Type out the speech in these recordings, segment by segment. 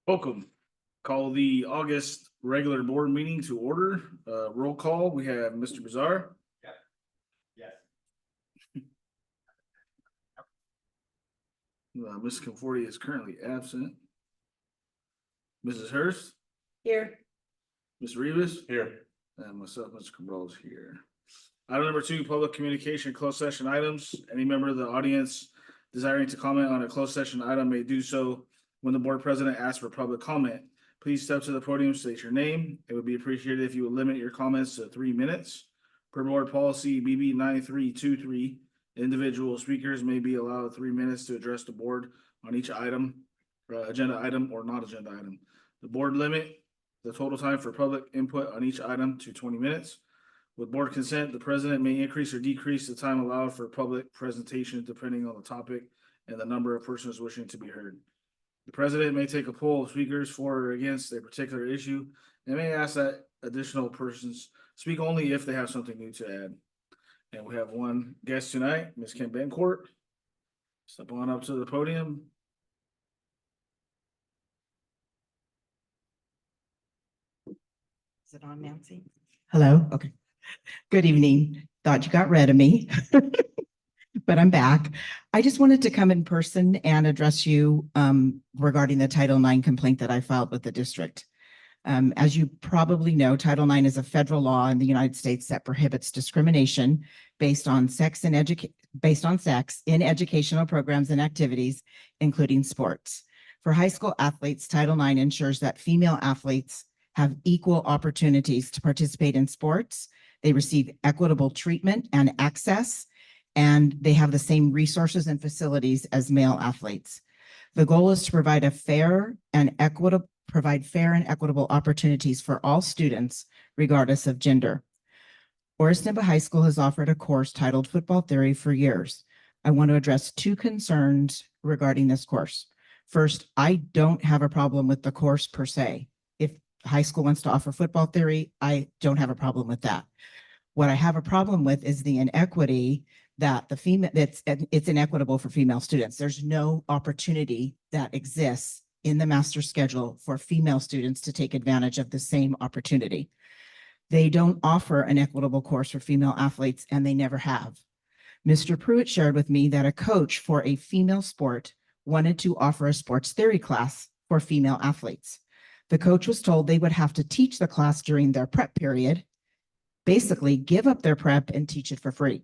Welcome. Call the August regular board meeting to order. Roll call, we have Mr. Bizarre. Yes. Ms. Conforti is currently absent. Mrs. Hurst, Here. Ms. Rivas, Here. and myself, Mr. Cabral is here. Item number 2, public communication, closed session items. Any member of the audience desiring to comment on a closed session item may do so when the board president asks for public comment. Please step to the podium, state your name. It would be appreciated if you would limit your comments to 3 minutes. Per board policy BB 9323, individual speakers may be allowed 3 minutes to address the board on each item, agenda item or not agenda item. The board limit the total time for public input on each item to 20 minutes. With board consent, the president may increase or decrease the time allowed for public presentation depending on the topic and the number of persons wishing to be heard. The president may take a poll of speakers for or against a particular issue and may ask that additional persons speak only if they have something new to add. And we have one guest tonight, Ms. Kim Bencourt. Step on up to the podium. Is it on, Nancy? Hello. Okay. Good evening. Thought you got rid of me, but I'm back. I just wanted to come in person and address you regarding the Title IX complaint that I filed with the district. As you probably know, Title IX is a federal law in the United States that prohibits discrimination based on sex in educational programs and activities, including sports. For high school athletes, Title IX ensures that female athletes have equal opportunities to participate in sports. They receive equitable treatment and access, and they have the same resources and facilities as male athletes. The goal is to provide fair and equitable opportunities for all students, regardless of gender. Orest-Nimba High School has offered a course titled Football Theory for years. I want to address 2 concerns regarding this course. First, I don't have a problem with the course per se. If high school wants to offer football theory, I don't have a problem with that. What I have a problem with is the inequity that it's inequitable for female students. There's no opportunity that exists in the master schedule for female students to take advantage of the same opportunity. They don't offer an equitable course for female athletes, and they never have. Mr. Pruitt shared with me that a coach for a female sport wanted to offer a sports theory class for female athletes. The coach was told they would have to teach the class during their prep period, basically give up their prep and teach it for free.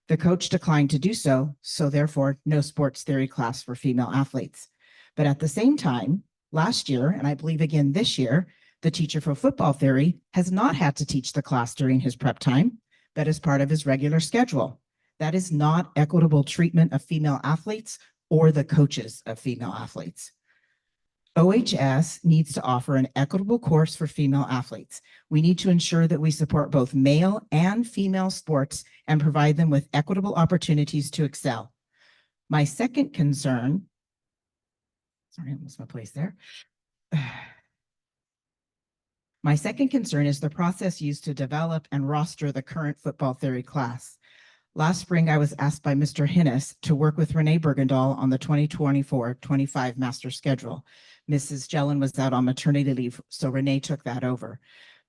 The coach declined to do so, so therefore no sports theory class for female athletes. But at the same time, last year, and I believe again this year, the teacher for football theory has not had to teach the class during his prep time, but as part of his regular schedule. That is not equitable treatment of female athletes or the coaches of female athletes. OHS needs to offer an equitable course for female athletes. We need to ensure that we support both male and female sports and provide them with equitable opportunities to excel. My second concern, sorry, I lost my place there. My second concern is the process used to develop and roster the current football theory class. Last spring, I was asked by Mr. Hinnis to work with Renee Bergendahl on the 2024-25 master schedule. Mrs. Jellin was out on maternity leave, so Renee took that over.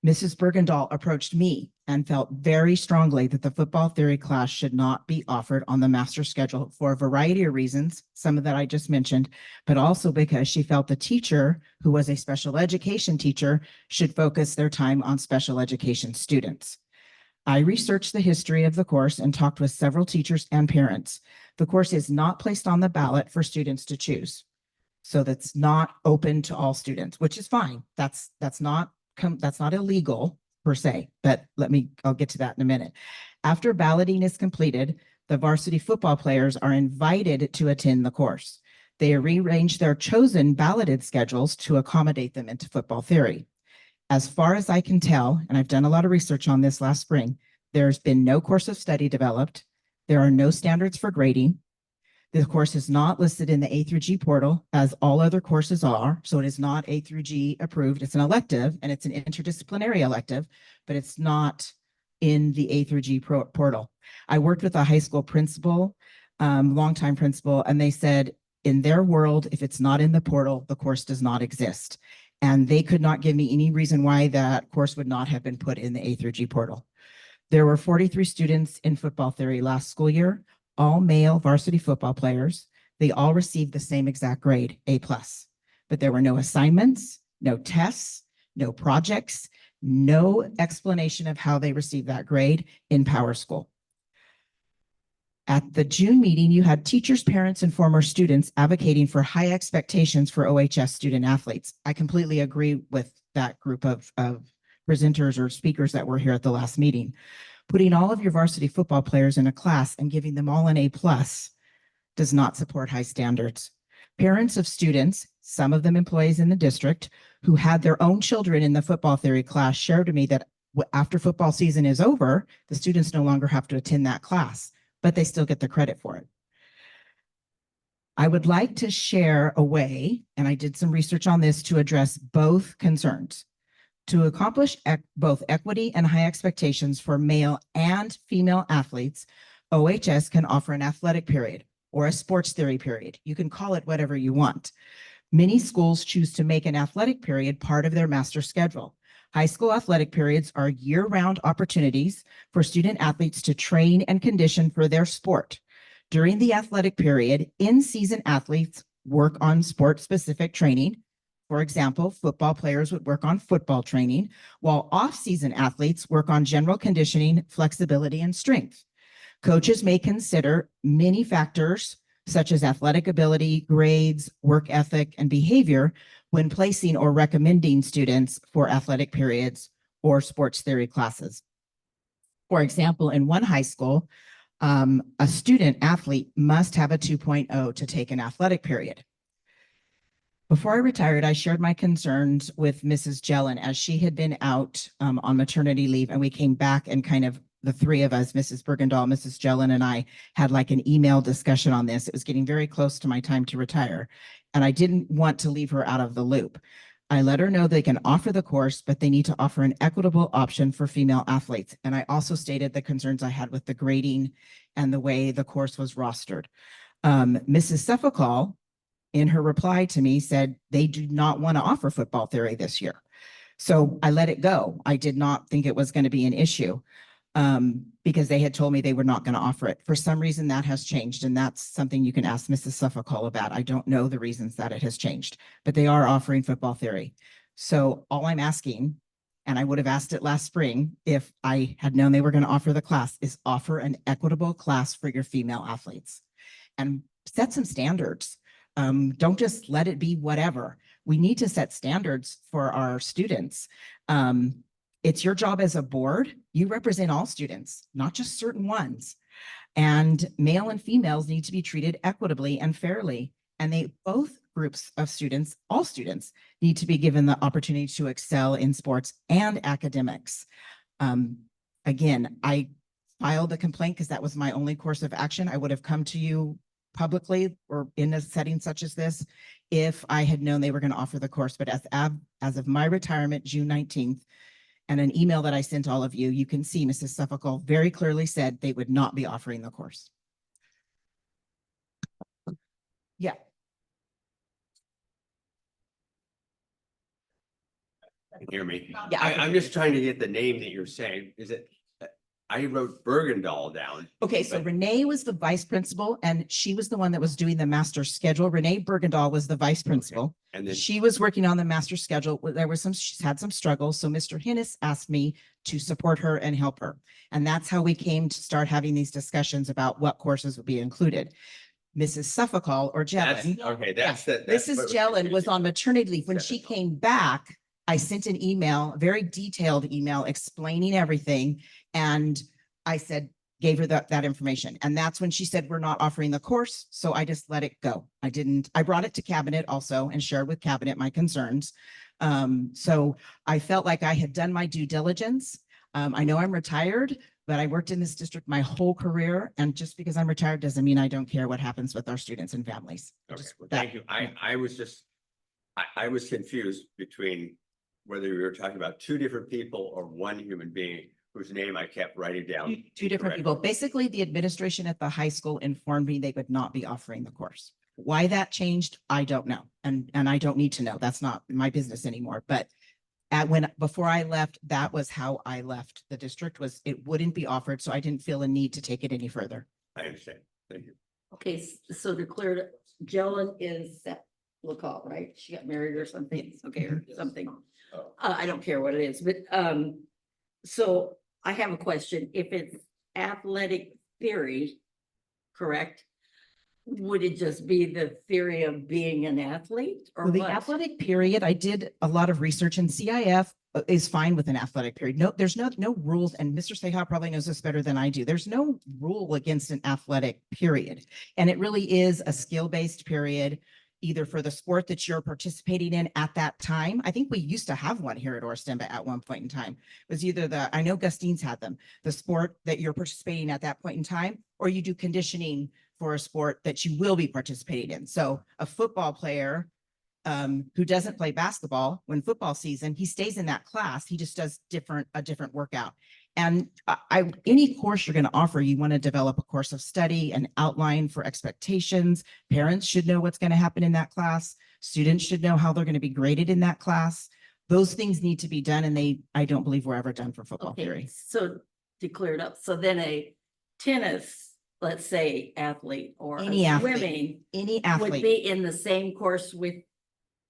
Mrs. Bergendahl approached me and felt very strongly that the football theory class should not be offered on the master schedule for a variety of reasons, some of that I just mentioned, but also because she felt the teacher, who was a special education teacher, should focus their time on special education students. I researched the history of the course and talked with several teachers and parents. The course is not placed on the ballot for students to choose. So that's not open to all students, which is fine. That's not illegal per se, but I'll get to that in a minute. After balloting is completed, the varsity football players are invited to attend the course. They rearrange their chosen balloted schedules to accommodate them into football theory. As far as I can tell, and I've done a lot of research on this last spring, there's been no course of study developed. There are no standards for grading. The course is not listed in the A through G portal as all other courses are, so it is not A through G approved. It's an elective and it's an interdisciplinary elective, but it's not in the A through G portal. I worked with a high school principal, longtime principal, and they said in their world, if it's not in the portal, the course does not exist. And they could not give me any reason why that course would not have been put in the A through G portal. There were 43 students in football theory last school year, all male varsity football players. They all received the same exact grade, A+. But there were no assignments, no tests, no projects, no explanation of how they received that grade in Power School. At the June meeting, you had teachers, parents, and former students advocating for high expectations for OHS student athletes. I completely agree with that group of presenters or speakers that were here at the last meeting. Putting all of your varsity football players in a class and giving them all an A+ does not support high standards. Parents of students, some of them employees in the district, who had their own children in the football theory class shared to me that after football season is over, the students no longer have to attend that class, but they still get the credit for it. I would like to share a way, and I did some research on this to address both concerns. To accomplish both equity and high expectations for male and female athletes, OHS can offer an athletic period or a sports theory period. You can call it whatever you want. Many schools choose to make an athletic period part of their master schedule. High school athletic periods are year-round opportunities for student athletes to train and condition for their sport. During the athletic period, in-season athletes work on sport-specific training. For example, football players would work on football training, while off-season athletes work on general conditioning, flexibility, and strength. Coaches may consider many factors such as athletic ability, grades, work ethic, and behavior when placing or recommending students for athletic periods or sports theory classes. For example, in one high school, a student athlete must have a 2.0 to take an athletic period. Before I retired, I shared my concerns with Mrs. Jellin as she had been out on maternity leave, and we came back and kind of the three of us, Mrs. Bergendahl, Mrs. Jellin, and I had like an email discussion on this. It was getting very close to my time to retire, and I didn't want to leave her out of the loop. I let her know they can offer the course, but they need to offer an equitable option for female athletes. And I also stated the concerns I had with the grading and the way the course was rostered. Mrs. Suffolk, in her reply to me, said they do not want to offer football theory this year. So I let it go. I did not think it was going to be an issue because they had told me they were not going to offer it. For some reason, that has changed, and that's something you can ask Mrs. Suffolk about. I don't know the reasons that it has changed, but they are offering football theory. So all I'm asking, and I would have asked it last spring if I had known they were going to offer the class, is offer an equitable class for your female athletes and set some standards. Don't just let it be whatever. We need to set standards for our students. It's your job as a board. You represent all students, not just certain ones. And male and females need to be treated equitably and fairly. And both groups of students, all students, need to be given the opportunity to excel in sports and academics. Again, I filed a complaint because that was my only course of action. I would have come to you publicly or in a setting such as this if I had known they were going to offer the course. But as of my retirement, June 19th, and an email that I sent all of you, you can see Mrs. Suffolk very clearly said they would not be offering the course. Yeah. Hear me? Yeah. I'm just trying to get the name that you're saying. Is it, I wrote Bergendahl down. Okay, so Renee was the vice principal and she was the one that was doing the master schedule. Renee Bergendahl was the vice principal. And then She was working on the master schedule. There was she's had some struggles. So Mr. Hinnis asked me to support her and help her. And that's how we came to start having these discussions about what courses would be included. Mrs. Suffolk or Jellin. okay, that's that. Mrs. Jellin was on maternity leave. When she came back, I sent an email, a very detailed email explaining everything. And I said, gave her that information. And that's when she said, we're not offering the course. So I just let it go. I brought it to cabinet also and shared with cabinet my concerns. So I felt like I had done my due diligence. I know I'm retired, but I worked in this district my whole career. And just because I'm retired doesn't mean I don't care what happens with our students and families. Okay, well, thank you. I was confused between whether we were talking about two different people or one human being whose name I kept writing down. Two different people. Basically, the administration at the high school informed me they would not be offering the course. Why that changed, I don't know. And I don't need to know. That's not my business anymore. But before I left, that was how I left the district, was it wouldn't be offered. So I didn't feel a need to take it any further. I understand. Thank you. Okay, so declared, Jellen is that lookout, right? She got married or something, okay, or something. Oh. I don't care what it is, but, so I have a question. If it's athletic theory, correct? Would it just be the theory of being an athlete or Well, the what? athletic period, I did a lot of research, and CIF is fine with an athletic period. No, there's no rules, and Mr. Seha probably knows this better than I do. There's no rule against an athletic period. And it really is a skill-based period, either for the sport that you're participating in at that time. I think we used to have one here at Orstemba at one point in time. It was either I know Gustine's had them, the sport that you're participating at that point in time, or you do conditioning for a sport that you will be participating in. So a football player who doesn't play basketball when football season, he stays in that class. He just does a different workout. And any course you're going to offer, you want to develop a course of study, an outline for expectations. Parents should know what's going to happen in that class. Students should know how they're going to be graded in that class. Those things need to be done, and I don't believe were ever done for football Okay, theory. so declared up. So then a tennis, let's say athlete or Any a athlete. swimming Any would athlete. be in the same course with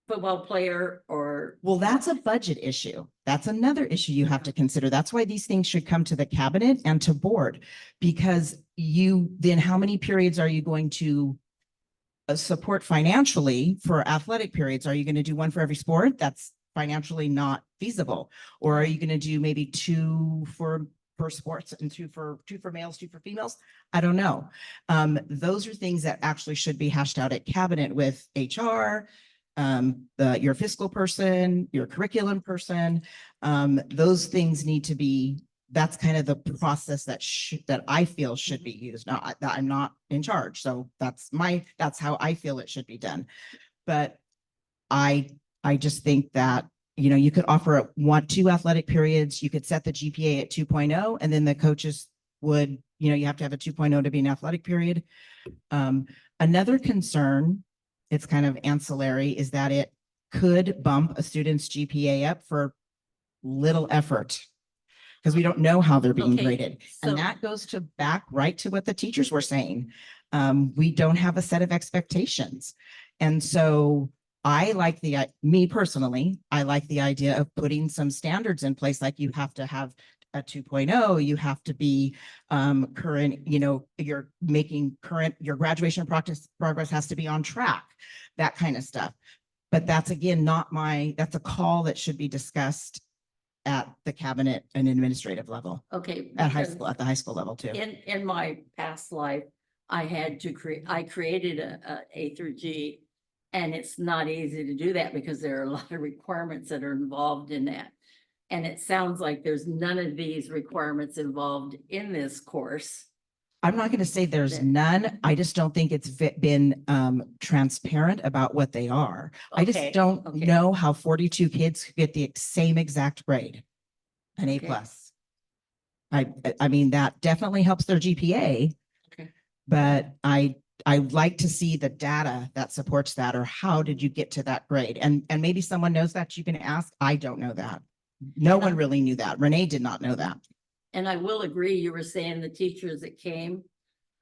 football player or, Well, that's a budget issue. That's another issue you have to consider. That's why these things should come to the cabinet and to board, because then how many periods are you going to support financially for athletic periods? Are you going to do one for every sport? That's financially not feasible. Or are you going to do maybe two for sports and two for males, two for females? I don't know. Those are things that actually should be hashed out at cabinet with HR, your fiscal person, your curriculum person. Those things need to be, that's kind of the process that I feel should be used. Now, I'm not in charge, so that's how I feel it should be done. But I just think that, you could offer two athletic periods. You could set the GPA at 2.0, and then the coaches would, you have to have a 2.0 to be an athletic period. Another concern, it's kind of ancillary, is that it could bump a student's GPA up for little effort, because we don't know how they're being Okay, graded. so- And that goes back right to what the teachers were saying. We don't have a set of expectations. And so me personally, I like the idea of putting some standards in place, like you have to have a 2.0, you have to be current, you're making current, your graduation progress has to be on track, that kind of stuff. But that's, again, that's a call that should be discussed at the cabinet and administrative level, okay. at because the high school level too. In my past life, I created a A through G, and it's not easy to do that because there are a lot of requirements that are involved in that. And it sounds like there's none of these requirements involved in this course. I'm not going to say there's That- none. I just don't think it's been transparent about what they are. I Okay, just don't okay. know how 42 kids could get the same exact grade, an A Okay. plus. I mean, that definitely helps their GPA. Okay. But I'd like to see the data that supports that, or how did you get to that grade? And maybe someone knows that you can ask. I don't know that. No one really knew that. Renee did not know that. And I will agree, you were saying the teachers that came,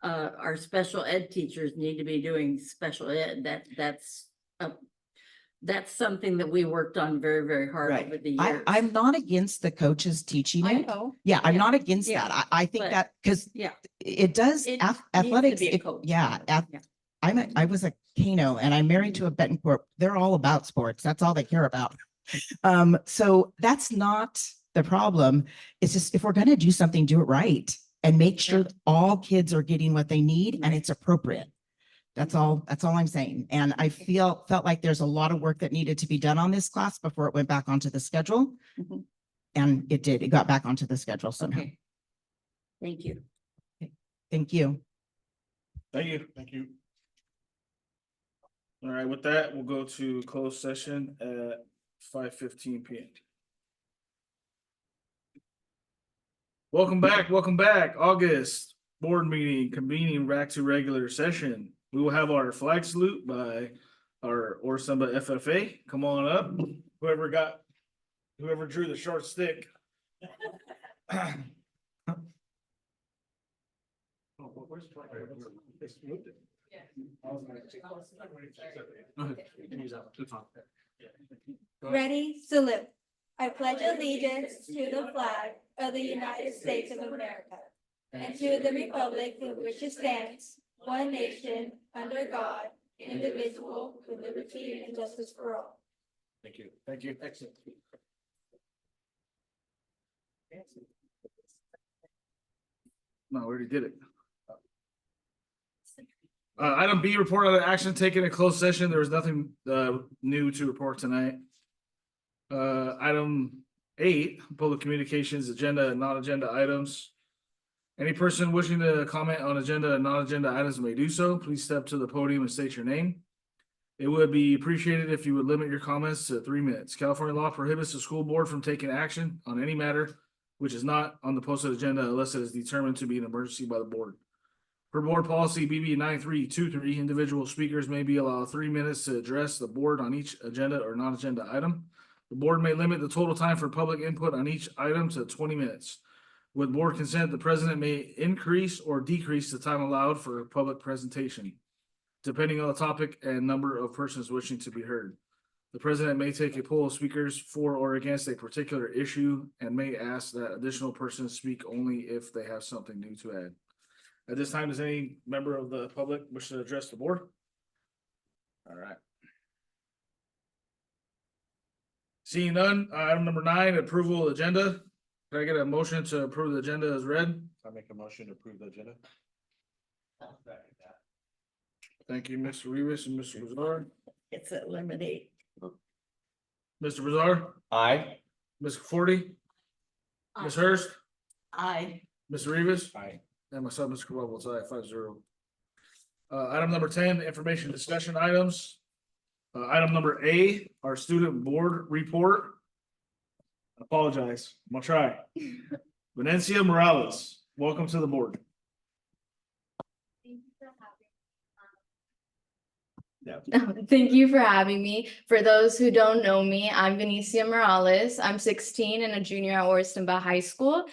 our special ed teachers need to be doing special ed. That's something that we worked on very, very hard Right. over the years. I'm not against the coaches teaching I it. know. Yeah, I'm Yeah. not against Yeah. that. I think But- that, because Yeah. it does, It needs to athletics, be a coach. yeah. Yeah. I was a Kano, and I'm married to a Betancourt. They're all about sports. That's all they care about. So that's not the problem. It's just, if we're going to do something, do it right and make sure Yeah. that all kids are getting what they need and Right. it's appropriate. That's all I'm saying. And I felt like there's a lot of work that needed to be done on this class before it went back onto the schedule. Mhm. And it did. It got back onto the schedule somehow. Okay. Thank you. Thank you. Thank you. Thank you. All right, with that, we'll go to closed session at 5:15 PM. Welcome back. August board meeting convening back to regular session. We will have our flag salute by our Orsimba FFA. Come on up. Whoever drew the short stick. Ready, salute. I pledge allegiance to the flag of the United States of America and to the republic for which it stands, one nation, under God, indivisible, with liberty and justice for all. Thank you. Thank you. Excellent. No, we already did it. Item B, report on the action taken in closed session. There was nothing new to report tonight. Item 8, public communications, agenda and non-agenda items. Any person wishing to comment on agenda and non-agenda items may do so. Please step to the podium and state your name. It would be appreciated if you would limit your comments to 3 minutes. California law prohibits the school board from taking action on any matter which is not on the posted agenda unless it is determined to be an emergency by the board. Per board policy BB 9323, individual speakers may be allowed 3 minutes to address the board on each agenda or non-agenda item. The board may limit the total time for public input on each item to 20 minutes. With board consent, the president may increase or decrease the time allowed for public presentation, depending on the topic and number of persons wishing to be heard. The president may take a poll of speakers for or against a particular issue and may ask that additional persons speak only if they have something new to add. At this time, does any member of the public wish to address the board? All right. Seeing none, item number 9, approval agenda. Can I get a motion to approve the agenda as read? I make a motion to approve the agenda. Thank you, Mr. Rivas and Mr. Bazar. It's eliminate. Mr. Bazar, Aye. Ms. Forty, Ms. Hurst, Aye. Mr. Rivas, Aye. and myself, Mr. Correll, it's aye, 5-0. Item number 10, information discussion items. Item number A, our student board report. I apologize, I'm gonna try. Venencia Morales, welcome to the board. Thank you for having me. For those who don't know me, I'm Venecia Morales. I'm 16 and a junior at Orsimba High School.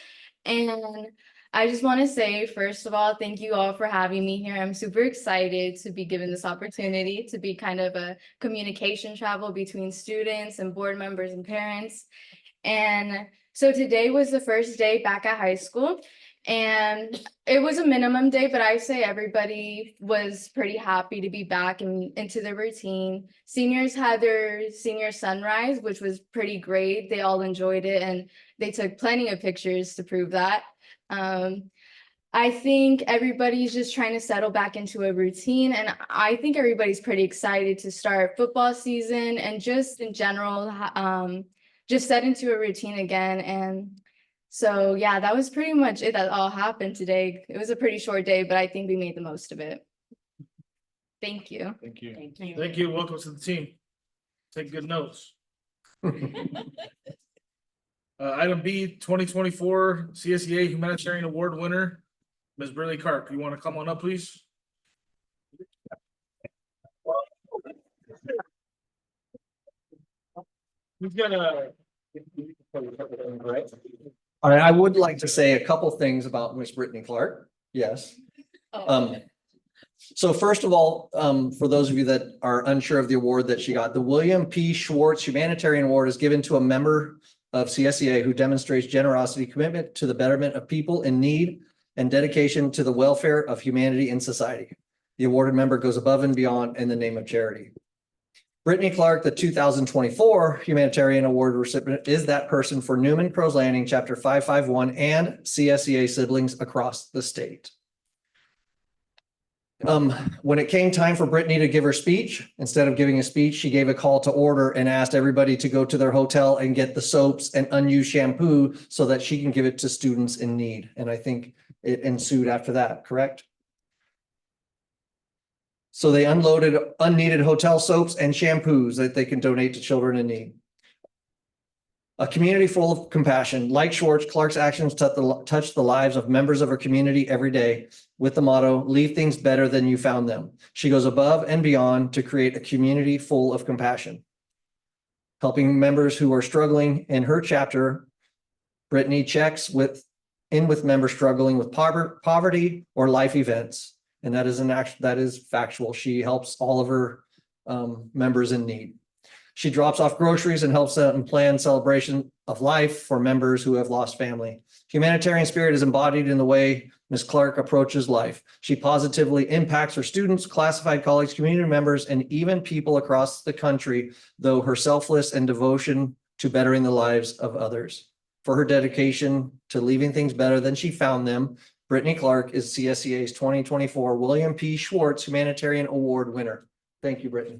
And I just want to say, first of all, thank you all for having me here. I'm super excited to be given this opportunity to be kind of a communication travel between students and board members and parents. And so today was the first day back at high school. And it was a minimum day, but I say everybody was pretty happy to be back and into the routine. Seniors had their senior sunrise, which was pretty great. They all enjoyed it and they took plenty of pictures to prove that. I think everybody's just trying to settle back into a routine, and I think everybody's pretty excited to start football season and just in general, just set into a routine again. And so, yeah, that was pretty much it. That all happened today. It was a pretty short day, but I think we made the most of it. Thank you. Thank you. Thank you. Thank you, welcome to the team. Take good notes. Item B, 2024 CSEA Humanitarian Award winner, Ms. Burley Karp. You want to come on up, please? Who's gonna? All right, I would like to say a couple things about Miss Brittany Clark. Yes. So first of all, for those of you that are unsure of the award that she got, the William P. Schwartz Humanitarian Award is given to a member of CSEA who demonstrates generosity, commitment to the betterment of people in need, and dedication to the welfare of humanity in society. The awarded member goes above and beyond in the name of charity. Brittany Clark, the 2024 Humanitarian Award recipient, is that person for Newman Crows Landing, Chapter 551, and CSEA siblings across the state. When it came time for Brittany to give her speech, instead of giving a speech, she gave a call to order and asked everybody to go to their hotel and get the soaps and unused shampoo so that she can give it to students in need. And I think it ensued after that, correct? So they unloaded unneeded hotel soaps and shampoos that they can donate to children in need. A community full of compassion. Like Schwartz, Clark's actions touch the lives of members of her community every day with the motto, leave things better than you found them. She goes above and beyond to create a community full of compassion. Helping members who are struggling in her chapter, Brittany checks with members struggling with poverty or life events. And that is factual. She helps all of her members in need. She drops off groceries and helps them plan celebration of life for members who have lost family. Humanitarian spirit is embodied in the way Ms. Clark approaches life. She positively impacts her students, classified colleagues, community members, and even people across the country, though her selfless and devotion to bettering the lives of others. For her dedication to leaving things better than she found them, Brittany Clark is CSEA's 2024 William P. Schwartz Humanitarian Award winner. Thank you, Brittany.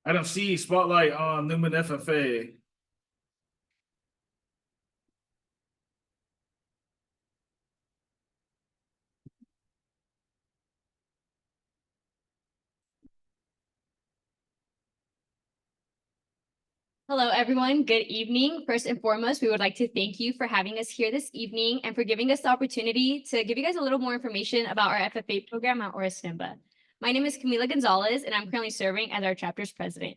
Item C, spotlight on Newman FFA. Hello, everyone. Good evening. First and foremost, we would like to thank you for having us here this evening and for giving us the opportunity to give you guys a little more information about our FFA program at Oristimba. My name is Camila Gonzalez, and I'm currently serving as our chapter's president.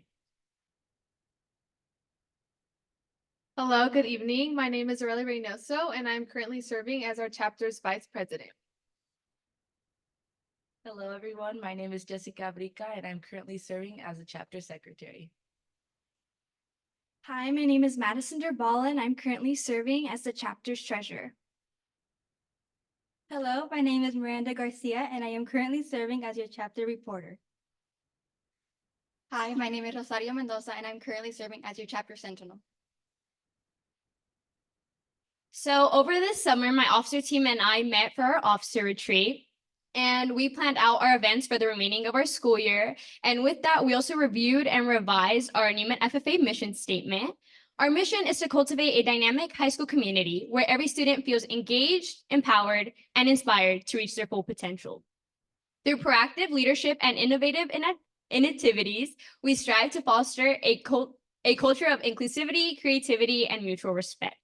Hello, good evening. My name is Aurelia Reynoso, and I'm currently serving as our chapter's vice president. Hello, everyone. My name is Jessica Abrica, and I'm currently serving as a chapter secretary. Hi, my name is Madison Durbala, and I'm currently serving as the chapter's treasurer. Hello, my name is Miranda Garcia, and I am currently serving as your chapter reporter. Hi, my name is Rosario Mendoza, and I'm currently serving as your chapter sentinel. So over this summer, my officer team and I met for our officer retreat, and we planned out our events for the remaining of our school year. And with that, we also reviewed and revised our Newman FFA mission statement. Our mission is to cultivate a dynamic high school community where every student feels engaged, empowered, and inspired to reach their full potential. Through proactive leadership and innovative initiatives, we strive to foster a culture of inclusivity, creativity, and mutual respect.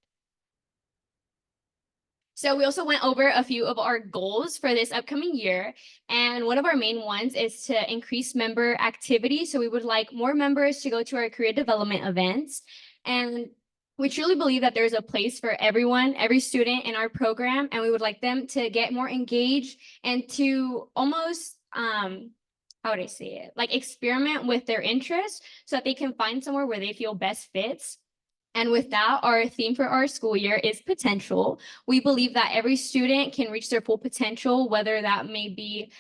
So we also went over a few of our goals for this upcoming year. And one of our main ones is to increase member activity. So we would like more members to go to our career development events. And we truly believe that there's a place for everyone, every student in our program. And we would like them to get more engaged and to almost, how would I say it? Like experiment with their interests so that they can find somewhere where they feel best fits. And with that, our theme for our school year is potential. We believe that every student can reach their full potential, whether that may be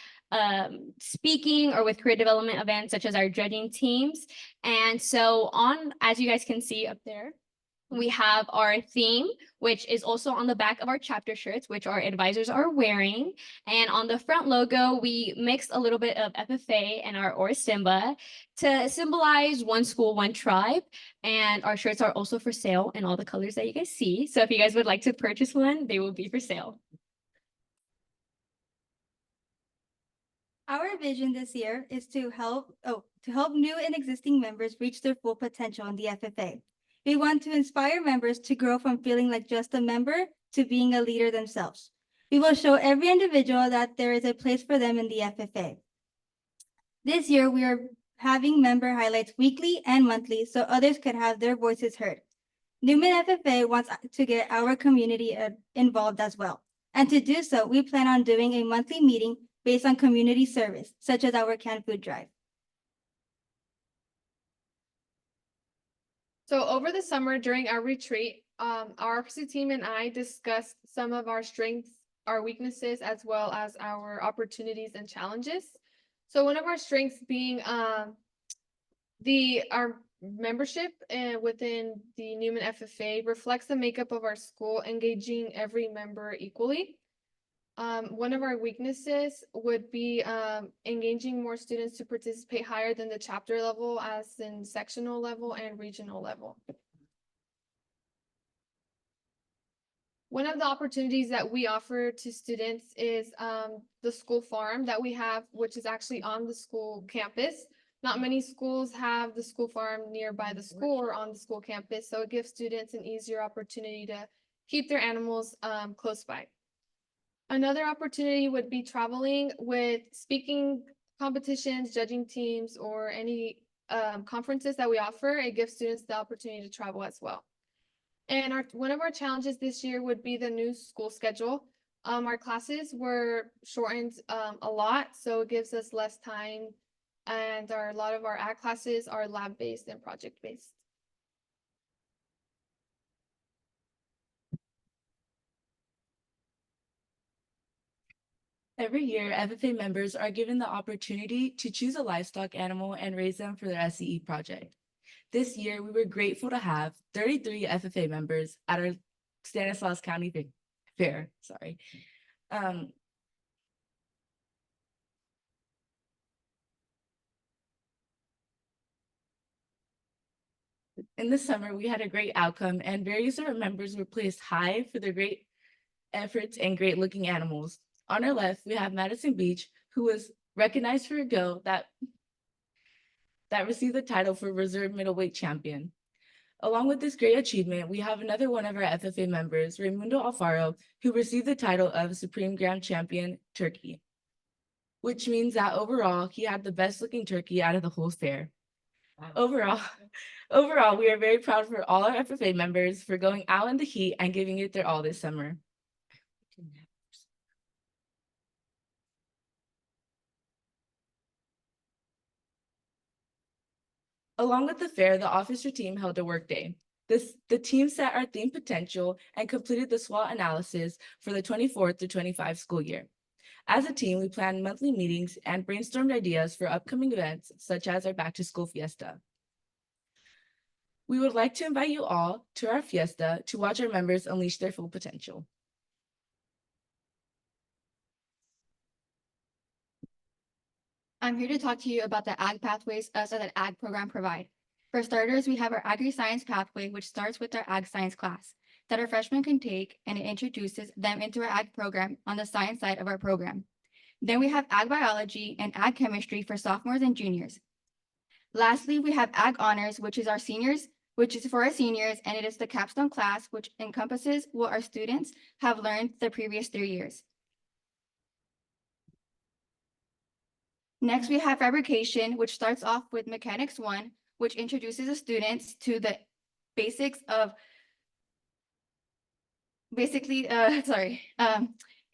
speaking or with career development events such as our judging teams. And so as you guys can see up there, we have our theme, which is also on the back of our chapter shirts, which our advisors are wearing. And on the front logo, we mixed a little bit of FFA and our Oristimba to symbolize one school, one tribe. And our shirts are also for sale in all the colors that you guys see. So if you guys would like to purchase one, they will be for sale. Our vision this year is to help new and existing members reach their full potential in the FFA. We want to inspire members to grow from feeling like just a member to being a leader themselves. We will show every individual that there is a place for them in the FFA. This year, we are having member highlights weekly and monthly so others could have their voices heard. Newman FFA wants to get our community involved as well. And to do so, we plan on doing a monthly meeting based on community service, such as our canned food drive. So over the summer during our retreat, our RPC team and I discussed some of our strengths, our weaknesses, as well as our opportunities and challenges. So one of our strengths being our membership within the Newman FFA reflects the makeup of our school, engaging every member equally. One of our weaknesses would be engaging more students to participate higher than the chapter level, as in sectional level and regional level. One of the opportunities that we offer to students is the school farm that we have, which is actually on the school campus. Not many schools have the school farm nearby the school or on the school campus, so it gives students an easier opportunity to keep their animals close by. Another opportunity would be traveling with speaking competitions, judging teams, or any conferences that we offer. It gives students the opportunity to travel as well. And one of our challenges this year would be the new school schedule. Our classes were shortened a lot, so it gives us less time, and a lot of our ag classes are lab-based and project-based. Every year, FFA members are given the opportunity to choose a livestock animal and raise them for their SCE project. This year, we were grateful to have 33 FFA members at our Stanislaus County Fair. In the summer, we had a great outcome, and various of our members were placed high for their great efforts and great looking animals. On our left, we have Madison Beach, who was recognized for a goat that received the title for Reserve Middleweight Champion. Along with this great achievement, we have another one of our FFA members, Raimundo Alfaro, who received the title of Supreme Grand Champion Turkey, which means that overall, he had the best looking turkey out of the whole fair. Overall, we are very proud for all our FFA members for going out in the heat and giving it their all this summer. Along with the fair, the officer team held a work day. The team set our theme potential and completed the SWOT analysis for the 24 through 25 school year. As a team, we planned monthly meetings and brainstormed ideas for upcoming events, such as our back to school fiesta. We would like to invite you all to our fiesta to watch our members unleash their full potential. I'm here to talk to you about the ag pathways us as an ag program provide. For starters, we have our agri-science pathway, which starts with our ag science class that our freshmen can take, and it introduces them into our ag program on the science side of our program. Then we have ag biology and ag chemistry for sophomores and juniors. Lastly, we have ag honors, which is for our seniors, and it is the capstone class, which encompasses what our students have learned the previous 3 years. Next, we have fabrication, which starts off with Mechanics 1, which introduces the students to the basics of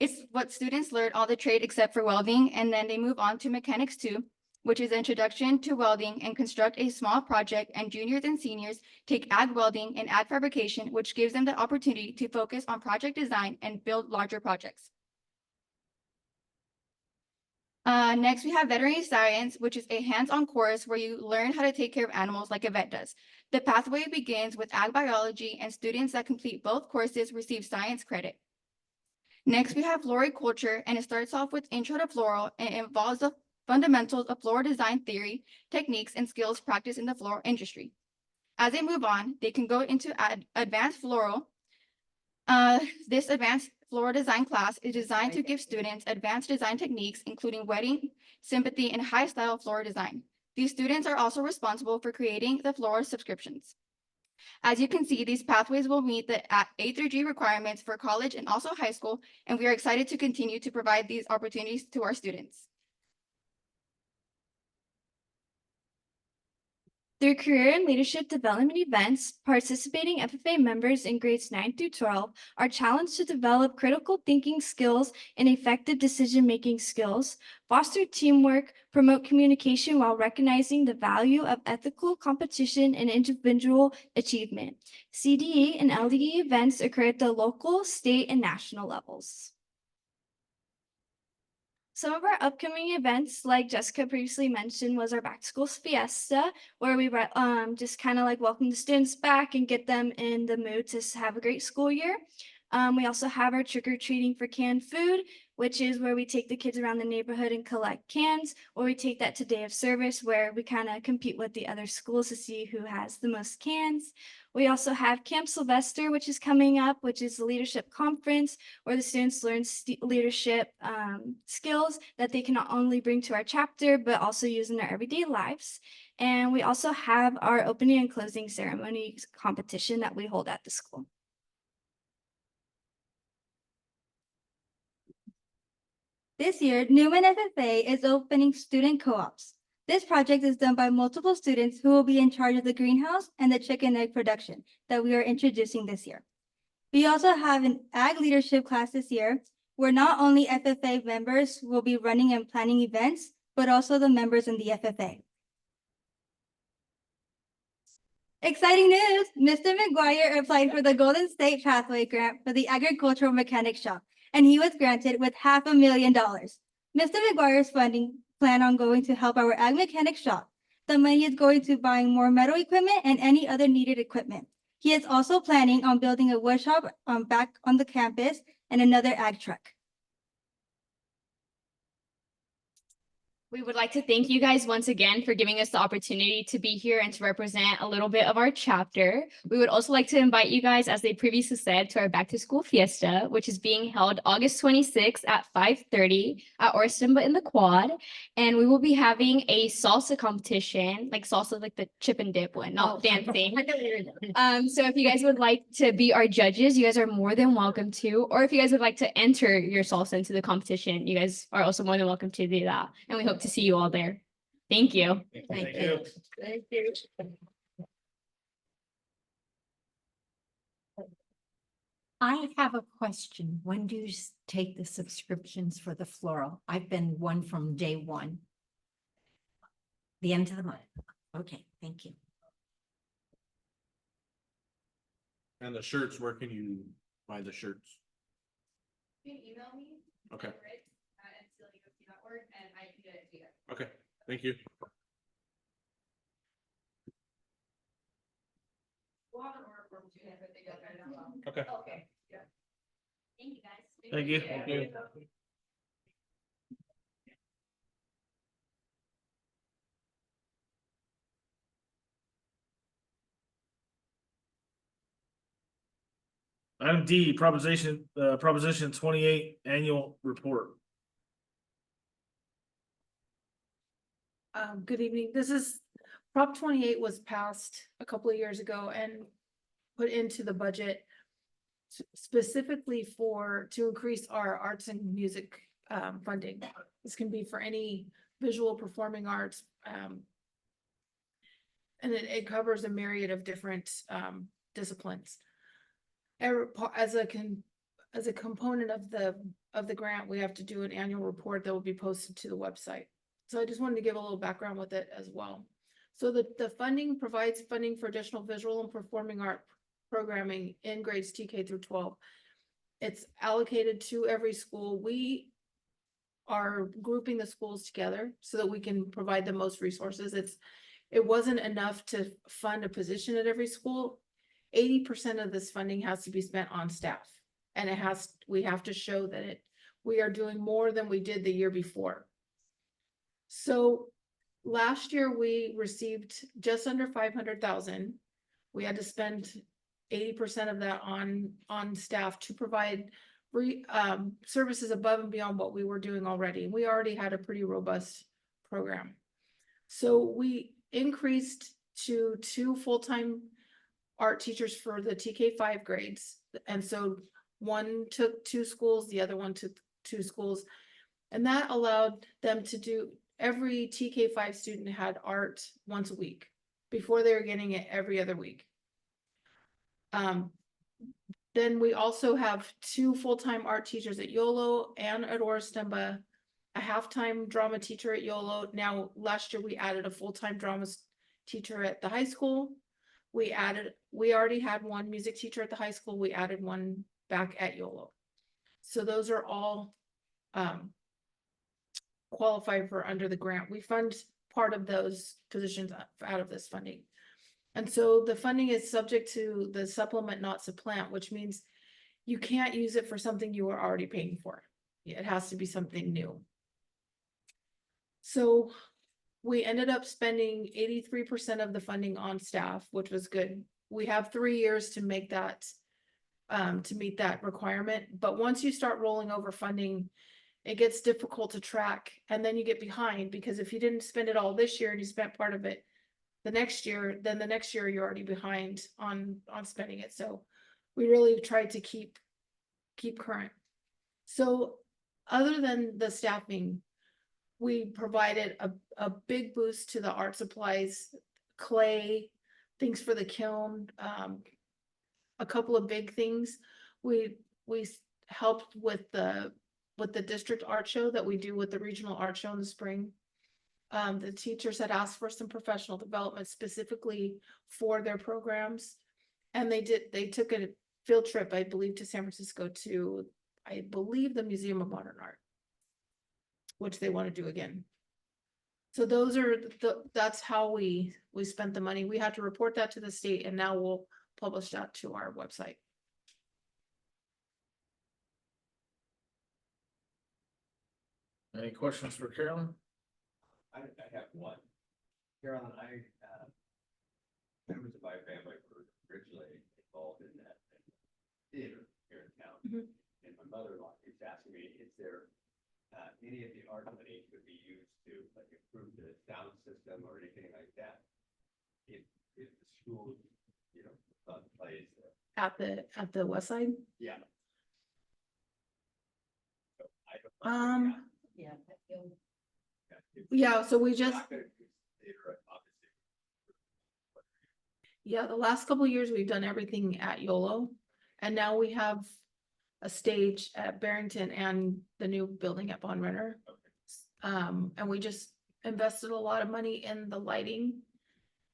it's what students learn all the trade except for welding, and then they move on to Mechanics 2, which is Introduction to Welding and construct a small project, and juniors and seniors take ag welding and ag fabrication, which gives them the opportunity to focus on project design and build larger projects. Next, we have veterinary science, which is a hands-on course where you learn how to take care of animals like a vet does. The pathway begins with ag biology, and students that complete both courses receive science credit. Next, we have floriculture, and it starts off with Intro to Floral, and it involves the fundamentals of floral design theory, techniques, and skills practiced in the floral industry. As they move on, they can go into advanced floral. This advanced floral design class is designed to give students advanced design techniques, including wedding, sympathy, and high style floral design. These students are also responsible for creating the floral subscriptions. As you can see, these pathways will meet the A through G requirements for college and also high school, and we are excited to continue to provide these opportunities to our students. Through career and leadership development events, participating FFA members in grades 9 through 12 are challenged to develop critical thinking skills and effective decision-making skills, foster teamwork, promote communication while recognizing the value of ethical competition and individual achievement. CDE and LDE events occur at the local, state, and national levels. Some of our upcoming events, like Jessica previously mentioned, was our back to school fiesta, where we just kind of like welcome the students back and get them in the mood to have a great school year. We also have our trick or treating for canned food, which is where we take the kids around the neighborhood and collect cans, or we take that to day of service, where we kind of compete with the other schools to see who has the most cans. We also have Camp Sylvester, which is coming up, which is a leadership conference where the students learn leadership skills that they can not only bring to our chapter, but also use in their everyday lives. And we also have our opening and closing ceremony competition that we hold at the school. This year, Newman FFA is opening student co-ops. This project is done by multiple students who will be in charge of the greenhouse and the chicken egg production that we are introducing this year. We also have an ag leadership class this year, where not only FFA members will be running and planning events, but also the members in the FFA. Exciting news! Mr. McGuire applied for the Golden State Pathway Grant for the Agricultural Mechanic Shop, and he was granted with $500,000. Mr. McGuire's funding plan on going to help our ag mechanic shop. The money is going to buying more metal equipment and any other needed equipment. He is also planning on building a wood shop back on the campus and another ag truck. We would like to thank you guys once again for giving us the opportunity to be here and to represent a little bit of our chapter. We would also like to invite you guys, as they previously said, to our back to school fiesta, which is being held August 26th at 5:30 at Orsimba in the Quad. And we will be having a salsa competition, like salsa, like the chip and dip one, not dancing. So if you guys would like to be our judges, you guys are more than welcome to. Or if you guys would like to enter your salsa into the competition, you guys are also more than welcome to do that. And we hope to see you all there. Thank you. Thank you. Thank you. I have a question. When do you take the subscriptions for the floral? I've been one from day one. The end of the month. Okay, thank you. And the shirts, where can you buy the shirts? You can email me. Okay. At NCLUSD.org, and I can get it to you. Okay, thank you. We'll have an order form too, but they got that out. Okay. Okay, yeah. Thank you, guys. Thank you. Thank you. Item D, Proposition 28 Annual Report. Good evening. This is Prop 28 was passed a couple of years ago and put into the budget specifically to increase our arts and music funding. This can be for any visual performing arts. And it covers a myriad of different disciplines. As a component of the grant, we have to do an annual report that will be posted to the website. So I just wanted to give a little background with it as well. So the funding provides funding for additional visual and performing art programming in grades TK through 12. It's allocated to every school. We are grouping the schools together so that we can provide the most resources. It wasn't enough to fund a position at every school. 80% of this funding has to be spent on staff, and we have to show that we are doing more than we did the year before. So last year we received just under 500,000. We had to spend 80% of that on staff to provide services above and beyond what we were doing already. We already had a pretty robust program. So we increased to 2 full-time art teachers for the TK5 grades. And so one took 2 schools, the other one took 2 schools. And that allowed them to do, every TK5 student had art once a week. Before they were getting it every other week. Then we also have 2 full-time art teachers at YOLO and at Oristemba, a half-time drama teacher at YOLO. Now, last year we added a full-time drama teacher at the high school. We already had 1 music teacher at the high school. We added 1 back at YOLO. So those are all qualify for under the grant. We fund part of those positions out of this funding. And so the funding is subject to the supplement, not supplant, which means you can't use it for something you are already paying for. It has to be something new. So we ended up spending 83% of the funding on staff, which was good. We have 3 years to make that, to meet that requirement. But once you start rolling over funding, it gets difficult to track, and then you get behind, because if you didn't spend it all this year and you spent part of it the next year, then the next year you're already behind on spending it. So we really tried to keep current. So other than the staffing, we provided a big boost to the art supplies, clay, things for the kiln, a couple of big things. We helped with the district art show that we do with the regional art show in the spring. The teachers had asked for some professional development specifically for their programs. And they took a field trip, I believe, to San Francisco to, I believe, the Museum of Modern Art, which they want to do again. So those are that's how we spent the money. We had to report that to the state, and now we'll publish that to our website. Any questions for Carolyn? I have one. Carolyn, members of my family were originally involved in that theater here in town. Mhm. And my mother-in-law keeps asking me, is there any of the art money could be used to like improve the sound system or anything like that? If the school, plays At the west side. yeah. So I don't know. Yeah. Yeah, so we just, Not gonna use theater, obviously. yeah, the last couple of years we've done everything at YOLO, and now we have a stage at Barrington and the new building at Von Renner. And we just invested a lot of money in the lighting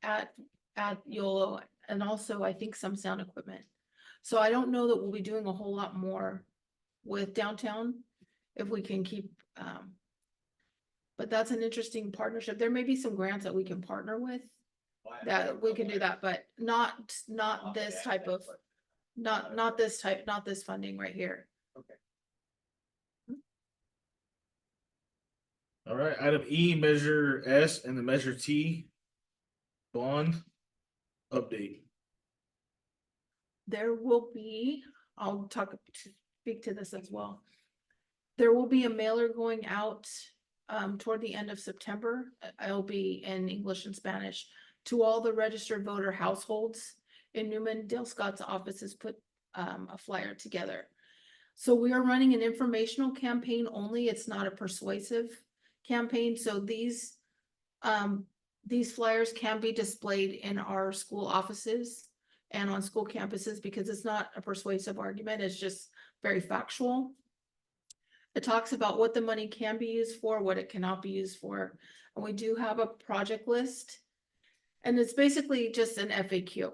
at YOLO, and also I think some sound equipment. So I don't know that we'll be doing a whole lot more with downtown if we can keep, but that's an interesting partnership. There may be some grants that we can partner with that we can do that, but not this type of, not this funding right here. All right, item E, measure S and the measure T. Bond update. There will be, I'll speak to this as well. There will be a mailer going out toward the end of September. It'll be in English and Spanish to all the registered voter households in Newman. Dale Scott's office has put a flyer together. So we are running an informational campaign only. It's not a persuasive campaign. So these flyers can be displayed in our school offices and on school campuses because it's not a persuasive argument. It's just very factual. It talks about what the money can be used for, what it cannot be used for. And we do have a project list. And it's basically just an FAQ.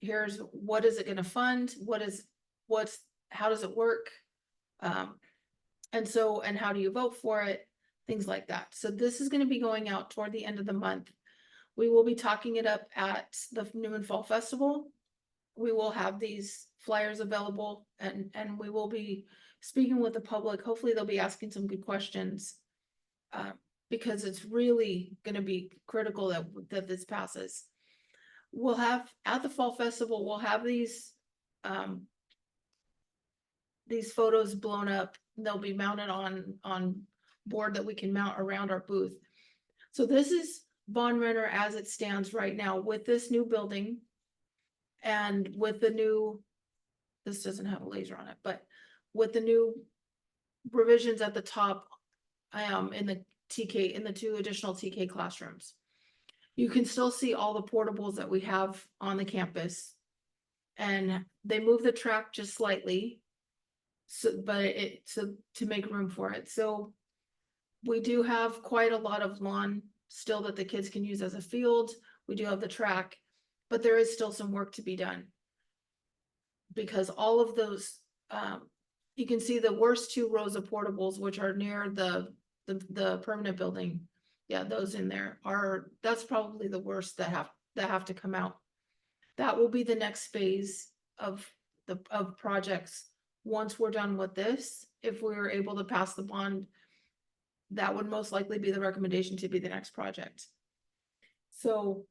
Here's what is it going to fund? How does it work? And how do you vote for it? Things like that. So this is going to be going out toward the end of the month. We will be talking it up at the Newman Fall Festival. We will have these flyers available and we will be speaking with the public. Hopefully they'll be asking some good questions because it's really going to be critical that this passes. We'll have at the Fall Festival, we'll have these photos blown up. They'll be mounted on board that we can mount around our booth. So this is Von Renner as it stands right now with this new building. And with the new, this doesn't have a laser on it, but with the new revisions at the top, in the TK, in the 2 additional TK classrooms, you can still see all the portables that we have on the campus. And they move the track just slightly. So, but so to make room for it. So we do have quite a lot of lawn still that the kids can use as a field. We do have the track, but there is still some work to be done. Because all of those, you can see the worst 2 rows of portables, which are near the permanent building. Yeah, those in there that's probably the worst that have to come out. That will be the next phase of projects. Once we're done with this, if we're able to pass the bond, that would most likely be the recommendation to be the next project. So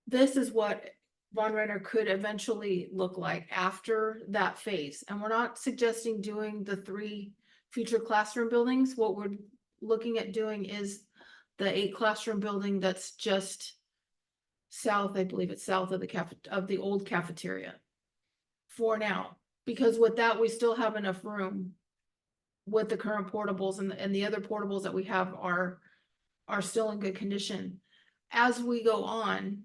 this is what Von Renner could eventually look like after that phase. And we're not suggesting doing the 3 future classroom buildings. What we're looking at doing is the 8 classroom building that's just south, I believe it's south of the old cafeteria for now. Because with that, we still have enough room with the current portables, and the other portables that we have are still in good condition. As we go on,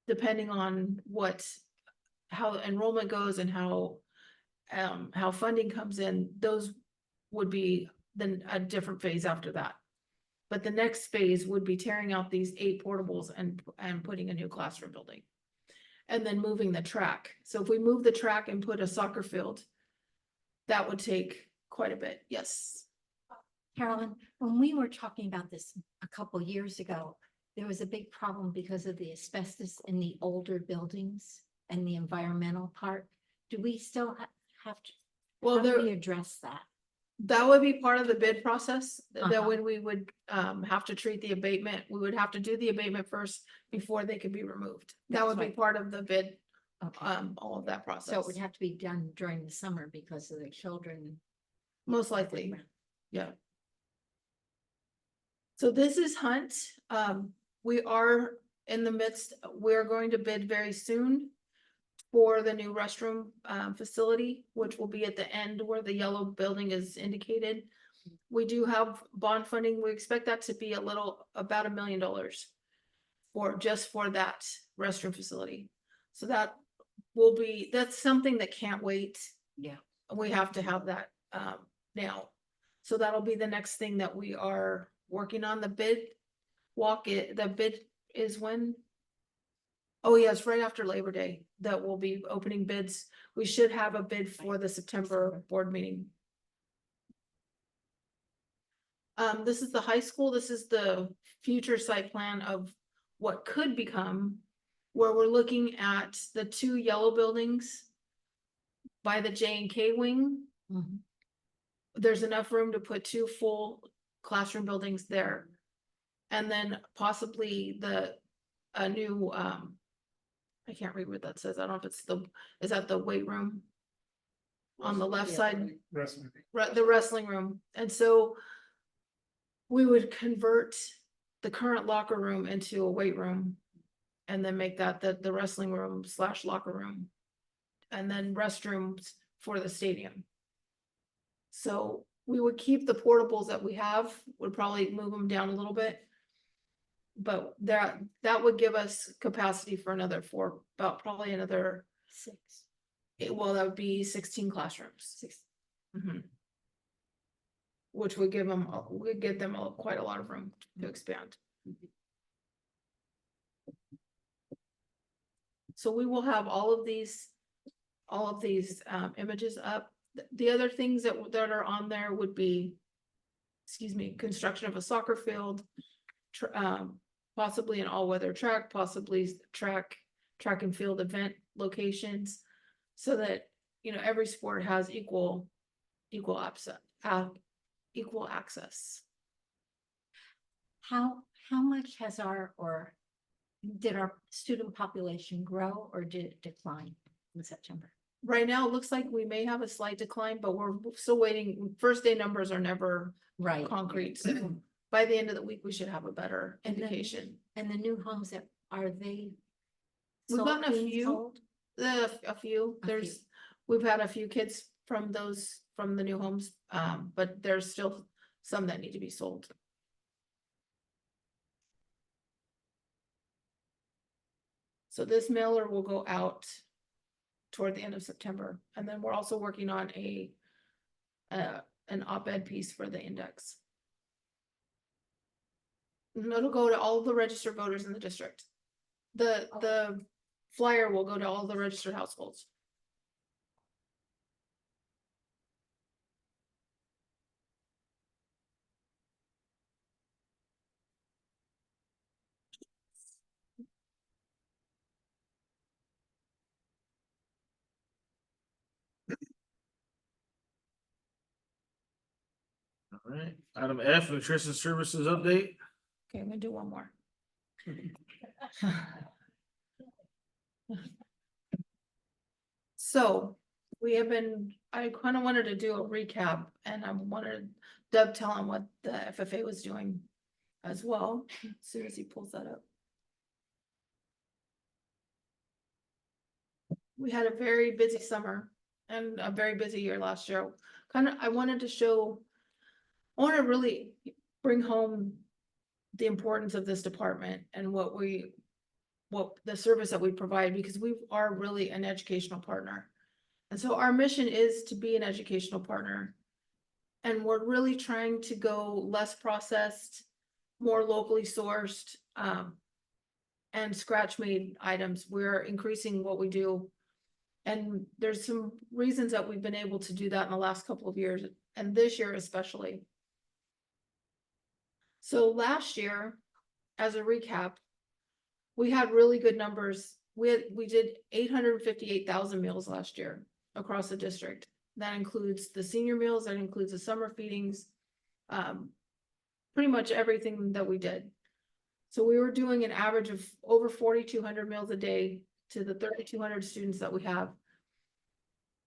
depending on how enrollment goes and how funding comes in, those would be then a different phase after that. But the next phase would be tearing out these 8 portables and putting a new classroom building. And then moving the track. So if we move the track and put a soccer field, that would take quite a bit. Yes. Carolyn, when we were talking about this a couple years ago, there was a big problem because of the asbestos in the older buildings and the environmental part. Do we still have to, Well, how do we address that? that would be part of the bid process, that Uh-huh. when we would have to treat the abatement, we would have to do the abatement first before they could be removed. That That's would be right. part of the bid, Okay. all of that process. So it would have to be done during the summer because of the children. Most likely, yeah. So this is Hunt. We are in the midst, we're going to bid very soon for the new restroom facility, which will be at the end where the yellow building is indicated. We do have bond funding. We expect that to be about $1 million for that restroom facility. So that's something that can't wait. Yeah. We have to have that now. So that'll be the next thing that we are working on. The bid is when? Oh, yes, right after Labor Day that we'll be opening bids. We should have a bid for the September board meeting. This is the high school. This is the future site plan of what could become, where we're looking at the 2 yellow buildings by the J&K wing. Mhm. There's enough room to put 2 full classroom buildings there. And then possibly a new, I can't read what that says. I don't know if it's is that the weight room? On the left side, the wrestling room. And so we would convert the current locker room into a weight room and then make that the wrestling room / locker room. And then restrooms for the stadium. So we would keep the portables that we have, would probably move them down a little bit. But that would give us capacity for probably another 6. well, that would be 16 classrooms. Mhm. Which would give them quite a lot of room to expand. So we will have all of these images up. The other things that are on there would be, construction of a soccer field, possibly an all-weather track, possibly track and field event locations, so that every sport has equal access. How much has did our student population grow or did it decline in September? Right now, it looks like we may have a slight decline, but we're still waiting. First day numbers are never concrete. So by the end of the week, we should have a better indication. And the new homes are they We've gotten a being few, sold? a few, A there's, few. we've had a few kids from those, from the new homes, but there's still some that need to be sold. So this mailer will go out toward the end of September, and then we're also working on an op-ed piece for the index. And it'll go to all the registered voters in the district. The flyer will go to all the registered households. All right, item F, nutrition services update. Okay, I'm gonna do one more. So we have been, I kind of wanted to do a recap and I wanted to dovetail on what the FFA was doing as well, as soon as he pulls that up. We had a very busy summer and a very busy year last year. I wanted to show, I want to really bring home the importance of this department and what the service that we provide, because we are really an educational partner. And so our mission is to be an educational partner. And we're really trying to go less processed, more locally sourced, and scratch made items. We're increasing what we do. And there's some reasons that we've been able to do that in the last couple of years, and this year especially. So last year, as a recap, we had really good numbers. We did 858,000 meals last year across the district. That includes the senior meals, that includes the summer feedings, pretty much everything that we did. So we were doing an average of over 4,200 meals a day to the 3,200 students that we have.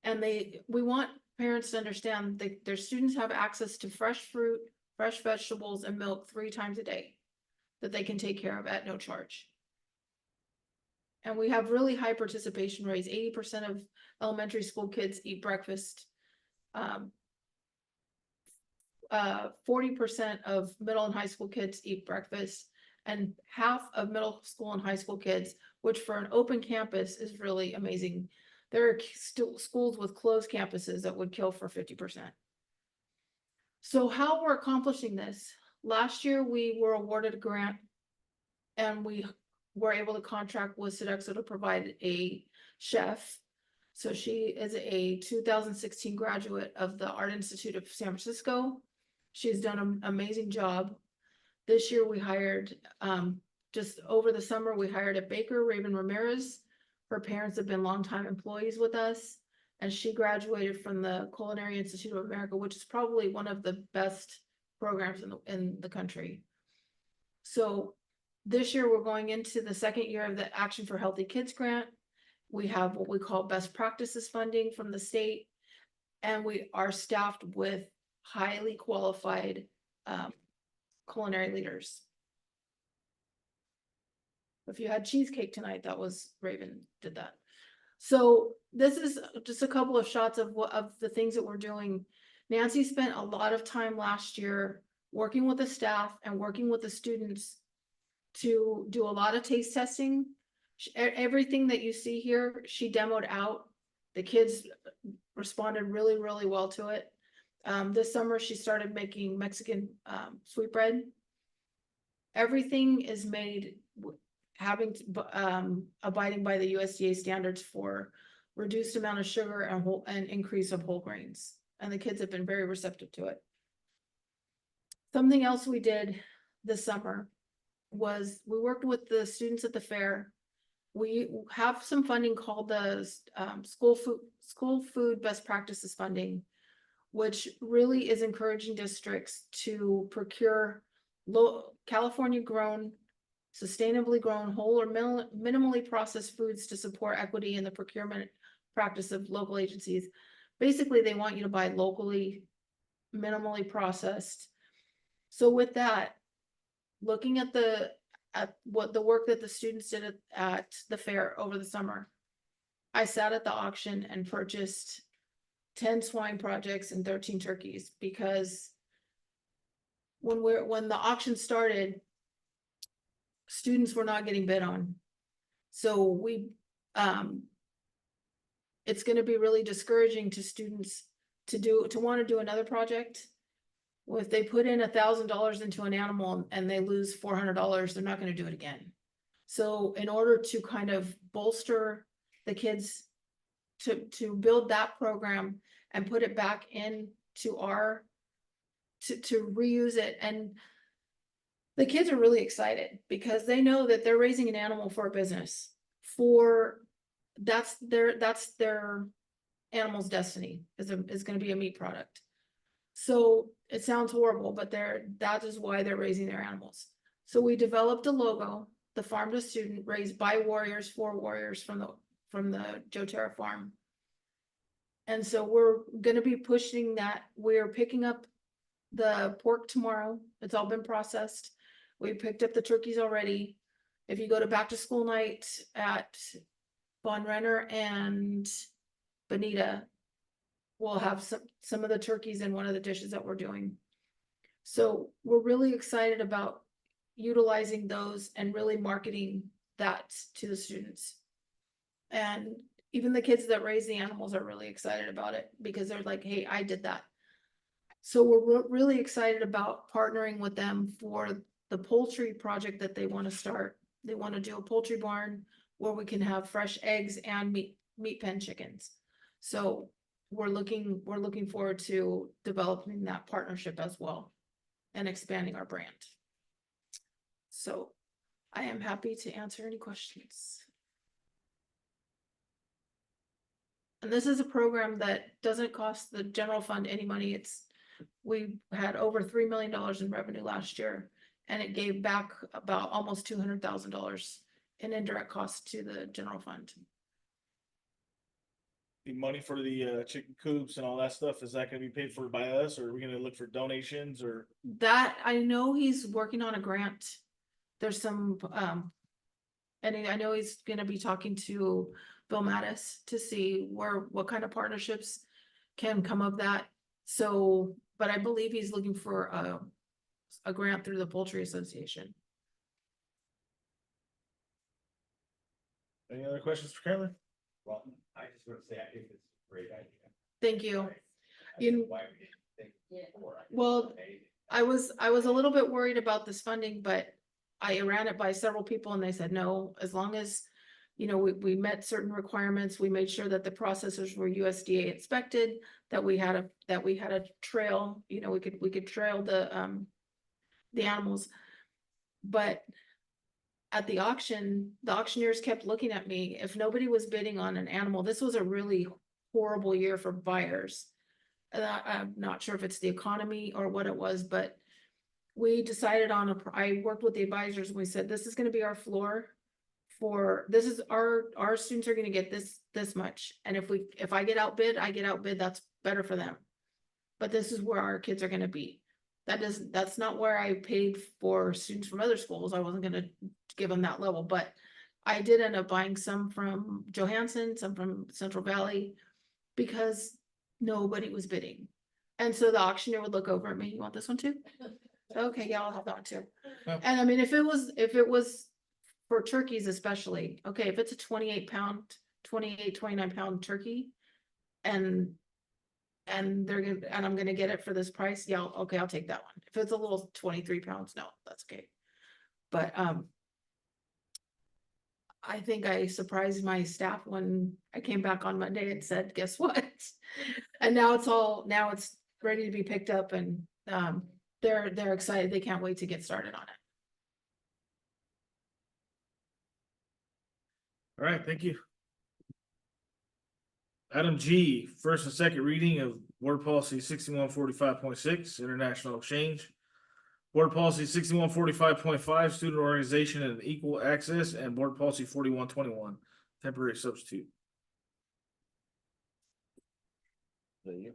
And we want parents to understand that their students have access to fresh fruit, fresh vegetables, and milk 3 times a day that they can take care of at no charge. And we have really high participation rates. 80% of elementary school kids eat breakfast. 40% of middle and high school kids eat breakfast, and half of middle school and high school kids, which for an open campus is really amazing. There are still schools with closed campuses that would kill for 50%. So how we're accomplishing this? Last year, we were awarded a grant and we were able to contract with Sodexo to provide a chef. So she is a 2016 graduate of the Art Institute of San Francisco. She's done an amazing job. This year we hired, just over the summer, we hired a baker, Raven Ramirez. Her parents have been longtime employees with us, and she graduated from the Culinary Institute of America, which is probably one of the best programs in the country. So this year we're going into the second year of the Action for Healthy Kids grant. We have what we call best practices funding from the state, and we are staffed with highly qualified culinary leaders. If you had cheesecake tonight, that was Raven did that. So this is just a couple of shots of the things that we're doing. Nancy spent a lot of time last year working with the staff and working with the students to do a lot of taste testing. Everything that you see here, she demoed out. The kids responded really, really well to it. This summer, she started making Mexican sweetbread. Everything is made abiding by the USDA standards for reduced amount of sugar and increase of whole grains. And the kids have been very receptive to it. Something else we did this summer was we worked with the students at the fair. We have some funding called the school food best practices funding, which really is encouraging districts to procure California grown, sustainably grown, whole or minimally processed foods to support equity in the procurement practice of local agencies. Basically, they want you to buy locally, minimally processed. So with that, looking at the at what the work that the students did at the fair over the summer. I sat at the auction and purchased 10 swine projects and 13 turkeys because when the auction started, students were not getting bid on. So it's gonna be really discouraging to students to want to do another project. Well, if they put in $1,000 into an animal and they lose $400, they're not gonna do it again. So in order to kind of bolster the kids to build that program and put it back in to reuse it, and the kids are really excited because they know that they're raising an animal for a business, that's their animal's destiny is going to be a meat product. So it sounds horrible, but that is why they're raising their animals. So we developed a logo, the farm to student, raised by warriors for warriors from the Joe Terra farm. And so we're going to be pushing that. We're picking up the pork tomorrow. It's all been processed. We picked up the turkeys already. If you go to back to school night at Von Renner and Bonita, we'll have some of the turkeys in one of the dishes that we're doing. So we're really excited about utilizing those and really marketing that to the students. And even the kids that raise the animals are really excited about it because they're like, hey, I did that. So we're really excited about partnering with them for the poultry project that they want to start. They want to do a poultry barn where we can have fresh eggs and meat pen chickens. So we're looking forward to developing that partnership as well and expanding our brand. So I am happy to answer any questions. And this is a program that doesn't cost the general fund any money. We had over $3 million in revenue last year, and it gave back about almost $200,000 in indirect costs to the general fund. The money for the chicken coops and all that stuff, is that gonna be paid for by us, or are we gonna look for donations, or? That, I know he's working on a grant. There's some, and I know he's gonna be talking to Bill Mattis to see what kind of partnerships can come of that. So, but I believe he's looking for a grant through the Poultry Association. Any other questions for Carolyn? Well, I just want to say, I think it's a great idea. Thank you. I don't know why we didn't think before. I think Well, it's amazing. I was a little bit worried about this funding, but I ran it by several people and they said, no, as long as, you know, we met certain requirements, we made sure that the processors were USDA inspected, that we had a trail, you know, we could trail the animals. But at the auction, the auctioneers kept looking at me. If nobody was bidding on an animal, this was a really horrible year for buyers. And I'm not sure if it's the economy or what it was, but we decided on I worked with the advisors and we said, this is gonna be our floor for, this is our students are gonna get this much. And if I get outbid, that's better for them. But this is where our kids are gonna be. That's not where I paid for students from other schools. I wasn't gonna give them that level, but I did end up buying some from Johansson, some from Central Valley, because nobody was bidding. And so the auctioneer would look over at me, you want this one too? Okay, yeah, I'll have that one too. Yeah. And I mean, if it was for turkeys especially, okay, if it's a 29 pound turkey and I'm gonna get it for this price, yeah, okay, I'll take that one. If it's a little 23 pounds, no, that's okay. But I think I surprised my staff when I came back on Monday and said, guess what? And now it's ready to be picked up, and they're excited. They can't wait to get started on it. All right, thank you. Item G, first and second reading of Board Policy 6145.6, International Exchange. Board Policy 6145.5, Student Organization and Equal Access, and Board Policy 4121, Temporary Substitute. Who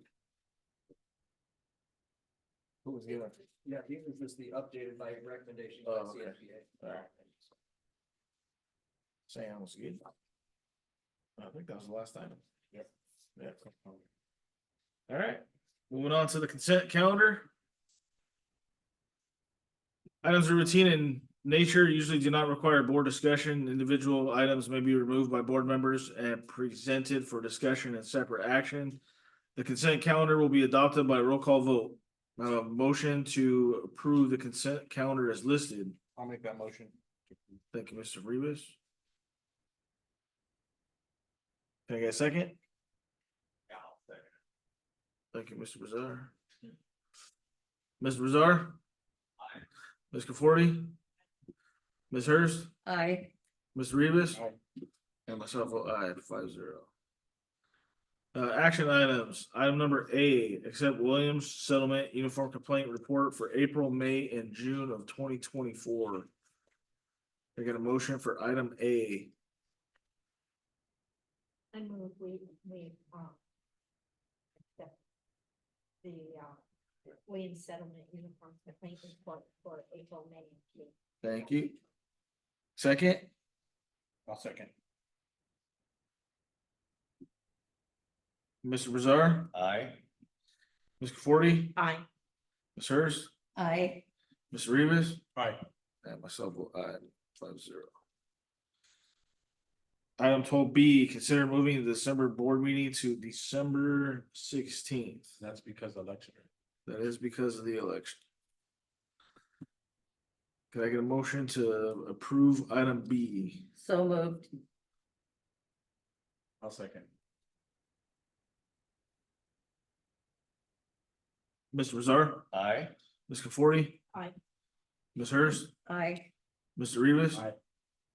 was given? Yeah, these are just the updated by recommendation by Oh, okay. CSBA. All right. Sounds good. I think that was the last item. Yep. Yeah. All right, moving on to the consent calendar. Items of routine in nature usually do not require board discussion. Individual items may be removed by board members and presented for discussion and separate action. The consent calendar will be adopted by roll call vote. I have a motion to approve the consent calendar as listed. I'll make that motion. Thank you, Mr. Rivas. Can I get a second? Yeah, I'll second. Thank you, Mr. Bazar. Mr. Bazar? Aye. Ms. Conforti? Ms. Hurst? Aye. Mr. Rivas? Aye. And myself, vote aye, 5-0. Action items, item number A, accept Williams Settlement Uniform Complaint Report for April, May, and June of 2024. I get a motion for item A. I move we accept the Williams Settlement Uniform Complaint Report for April, May, and June. Thank you. Second, I'll second. Mr. Bazar, Aye. Ms. Conforti, Aye. Ms. Hurst, Aye. Mr. Rivas, Aye. and myself, vote aye, 5-0. Item 12B, consider moving the December board meeting to December 16th. That's because election. That is because of the election. Can I get a motion to approve item B? So moved. I'll second. Mr. Bazar, Aye. Ms. Conforti, Aye. Ms. Hurst, Aye. Mr. Rivas, Aye.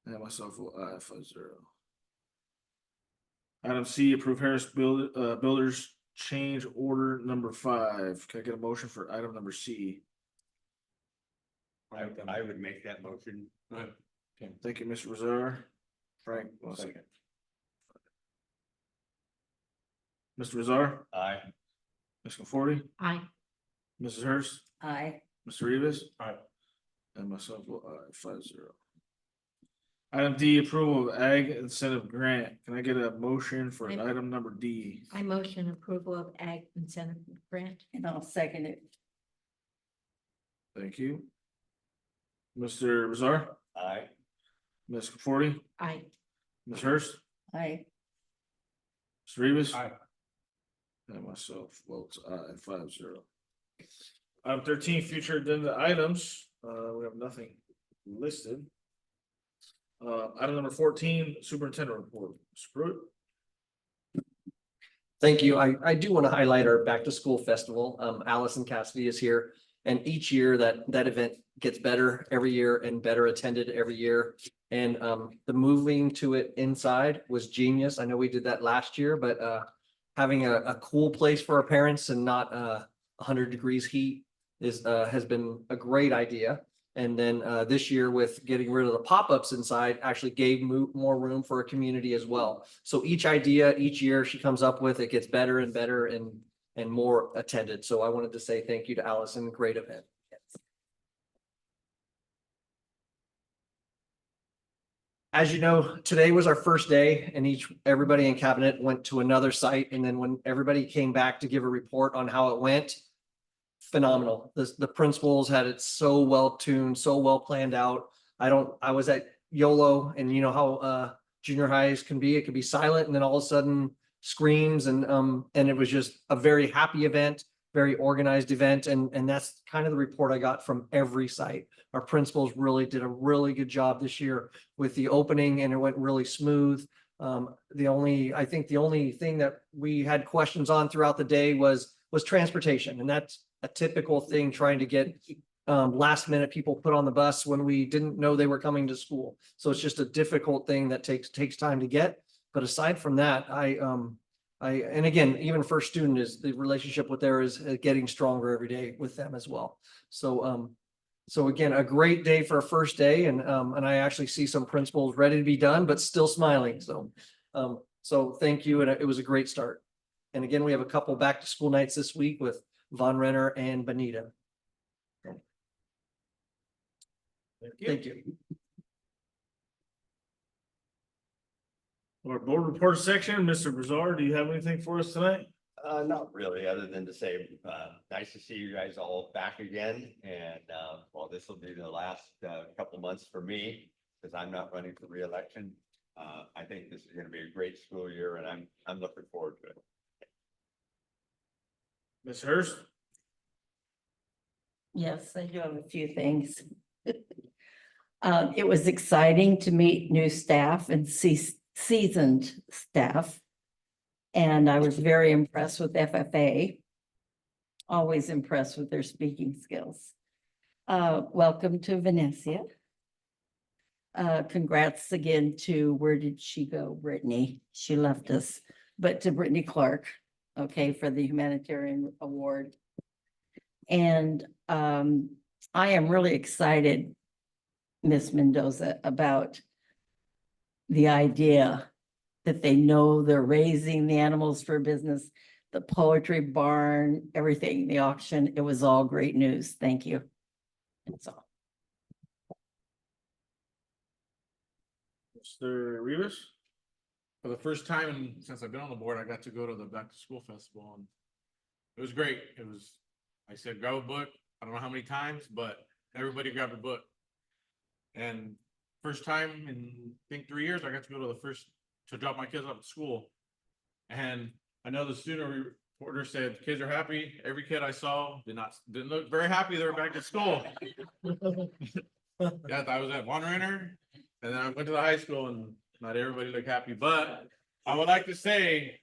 and myself, vote aye, 5-0. Item C, approve Harris Builders change order number 5. Can I get a motion for item number C? I would make that motion. Thank you, Mr. Bazar. Frank, one Second. second. Mr. Bazar, Aye. Ms. Conforti, Aye. Mrs. Hurst, Aye. Mr. Rivas, Aye. and myself, vote aye, 5-0. Item D, approval of ag incentive grant. Can I get a motion for Aye. item number D? I motion approval of ag incentive grant. And I'll second it. Thank you. Mr. Bazar, Aye. Ms. Conforti, Aye. Ms. Hurst, Aye. Mr. Rivas. Aye. And myself votes aye, 5-0. Item 13, future agenda items. We have nothing listed. Item number 14, superintendent report. Spruitt? Thank you. I do want to highlight our back to school festival. Allison Cassidy is here. And each year that event gets better every year and better attended every year. And the moving to it inside was genius. I know we did that last year, but having a cool place for our parents and not 100 degrees heat has been a great idea. And then this year with getting rid of the pop-ups inside actually gave more room for a community as well. So each idea, each year she comes up with, it gets better and better and more attended. So I wanted to say thank you to Allison. Great event. As you know, today was our first day and everybody in cabinet went to another site. And then when everybody came back to give a report on how it went, phenomenal. The principals had it so well tuned, so well planned out. I was at YOLO and you know how junior highs can be. It could be silent and then all of a sudden screams and it was just a very happy event, very organized event. And that's kind of the report I got from every site. Our principals really did a really good job this year with the opening and it went really smooth. I think the only thing that we had questions on throughout the day was transportation. And that's a typical thing, trying to get last minute people put on the bus when we didn't know they were coming to school. So it's just a difficult thing that takes time to get. But aside from that, and again, even first student is the relationship with there is getting stronger every day with them as well. So again, a great day for a first day, and I actually see some principals ready to be done, but still smiling. So thank you, and it was a great start. And again, we have a couple back to school nights this week with Von Renner and Benita. Thank you. Our board report section, Mr. Brazar, do you have anything for us tonight? Not really, other than to say, nice to see you guys all back again. And, well, this will be the last, couple months for me, because I'm not running for reelection. I think this is gonna be a great school year, and I'm looking forward to it. Ms. Hurst? Yes, I do have a few things. It was exciting to meet new staff and seasoned staff. And I was very impressed with FFA. Always impressed with their speaking skills. Welcome to Venetia. Congrats again to, where did she go, Brittany? She left us, but to Brittany Clark, okay, for the humanitarian award. And I am really excited, Miss Mendoza, about the idea that they know they're raising the animals for business, the poetry barn, everything, the auction. It was all great news. Thank you. That's all. Mr. Rivas? For the first time since I've been on the board, I got to go to the back to school festival, and it was great. I said, grab a book. I don't know how many times, but everybody grabbed a book. And first time in, I think, 3 years, I got to go to drop my kids off at school. And I know the student reporter said kids are happy. Every kid I saw didn't look very happy they were back at school. Yeah, I was at Von Renner, and then I went to the high school, and not everybody looked happy. But I would like to say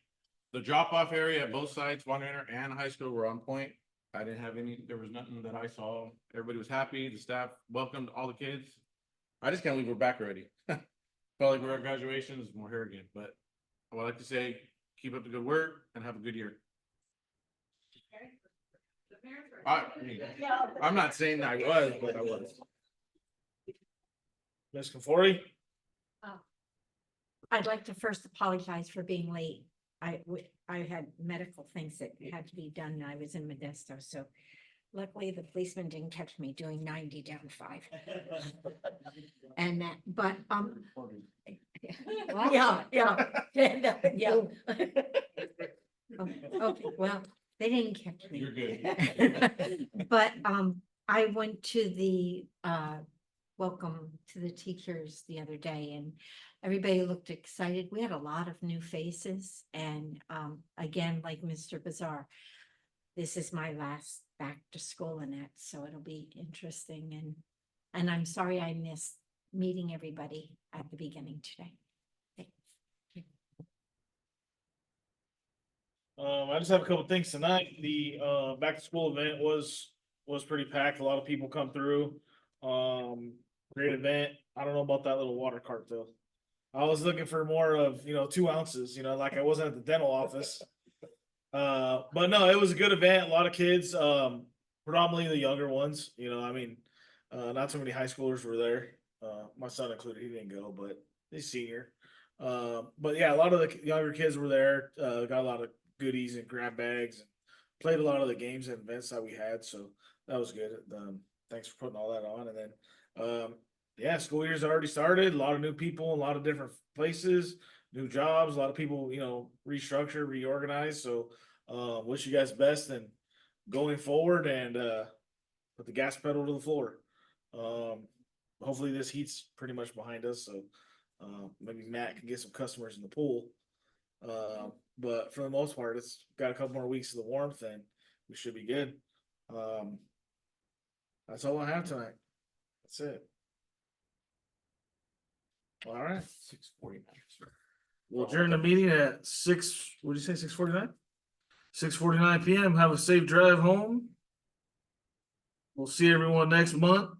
the drop-off area at both sides, Von Renner and high school, were on point. There was nothing that I saw. Everybody was happy. The staff welcomed all the kids. I just can't believe we're back already. Felt like we're at graduation, there's more here again, but I would like to say, keep up the good work and have a good year. I'm not saying I was, but I was. Ms. Conforti? I'd like to first apologize for being late. I had medical things that had to be done, and I was in Modesto, so luckily the policeman didn't catch me doing 90 down 5. And that, but, yeah. Okay, well, they didn't catch me. You're good. But, I went to the, welcome to the teachers the other day, and everybody looked excited. We had a lot of new faces, and again, like Mr. Bazaar, this is my last back to school in it, so it'll be interesting, and I'm sorry I missed meeting everybody at the beginning today. Thank you. I just have a couple things tonight. The back to school event was pretty packed. A lot of people come through. Great event. I don't know about that little water cart though. I was looking for more of, 2 ounces, like I wasn't at the dental office. But no, it was a good event. A lot of kids, predominantly the younger ones, not so many high schoolers were there. My son included, he didn't go, but he's senior. But yeah, a lot of the younger kids were there, got a lot of goodies and grab bags, and played a lot of the games and events that we had. So that was good. Thanks for putting all that on. And then, yeah, school year's already started. A lot of new people, a lot of different places, new jobs, a lot of people, restructure, reorganize. So, wish you guys best and going forward, and put the gas pedal to the floor. Hopefully this heat's pretty much behind us. So, maybe Matt can get some customers in the pool. But for the most part, it's got a couple more weeks of the warmth, and we should be good. That's all I have tonight. That's it. All right. 6:49. We'll adjourn the meeting at 6:49? 6:49 PM. Have a safe drive home. We'll see everyone next month.